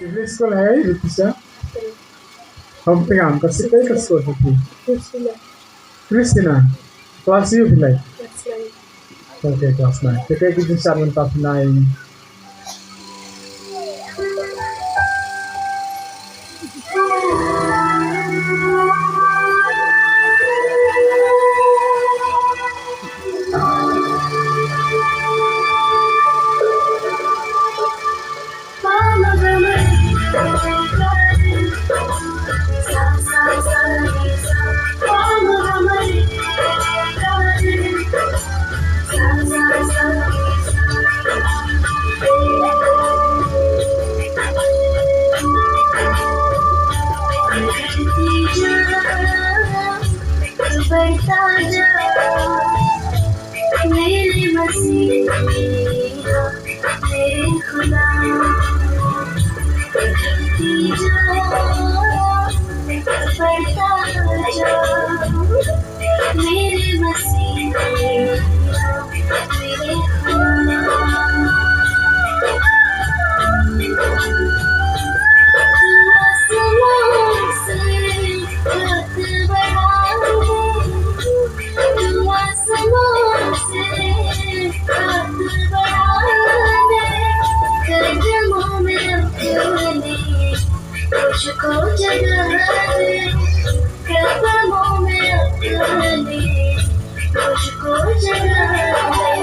English school है रुपिसा हम पे काम कर सकते हैं किस स्कूल में क्रिस्टीना क्लास यू भी ओके क्लास 9 तो क्या कितनी साल में क्लास 9 बढ़ता जा मेरे मसीहा मेरे खुदा बढ़ती जा बढ़ता जा मेरे मसीहा मेरे खुदा मुझको जगह दे कदमों में अपने मुझको जगह दे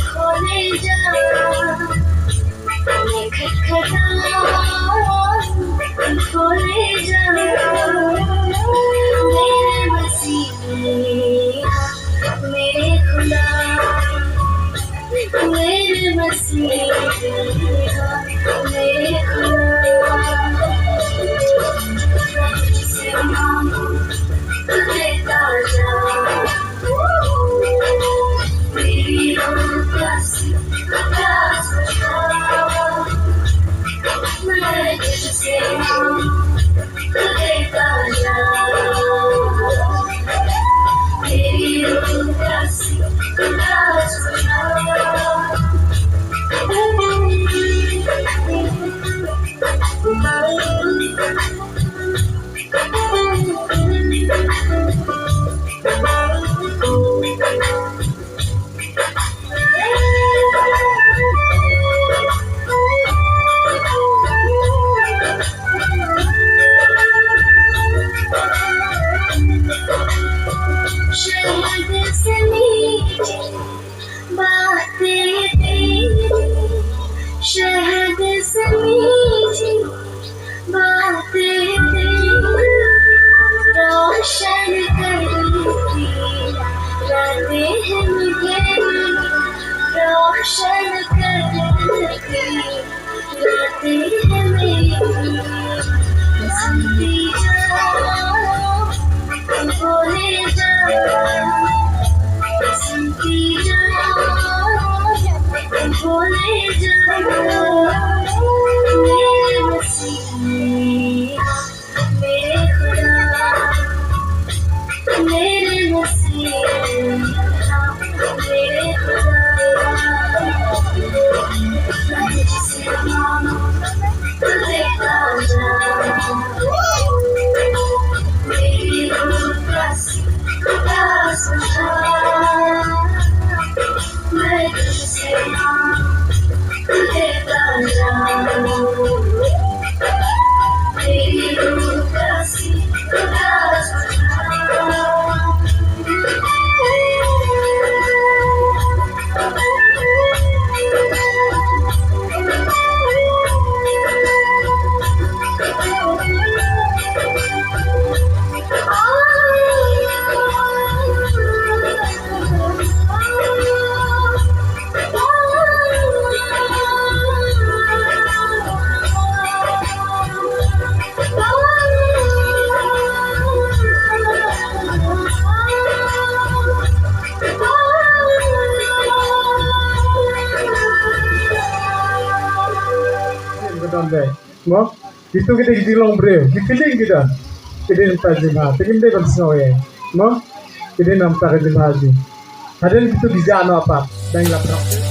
खोले जा खटखटा खोले जा मेरे मसीहा मेरे खुदा मेरे मसीहा मेरे खुदा से मांगो देता जा मेरी रूह प्यासी प्यास मैं तुझसे मांगो देता जा मेरी रूह प्यासी प्यास शहद से मीठी बातें तेरी शहद से मीठी बातें तेरी रोशन करती रातें हैं मुझे रोशन करती रातें हैं मेरी सुनती जाओ बोले जाओ सुनती जाओ बोले जाओ मेरे मसीहा मेरे खुदा मेरे मसीहा मेरे खुदा जिसे मांगो देता जा मेरी रूह प्यासी प्यास मैं तुझसे मांगो देता जा मेरी रूह प्यासी प्यास Mo, itu kita di lombre, kita kita nampak jemaah, kita bersama ya, mo, kita nampak jemaah ni. Hadal itu di jana apa, dah lapar.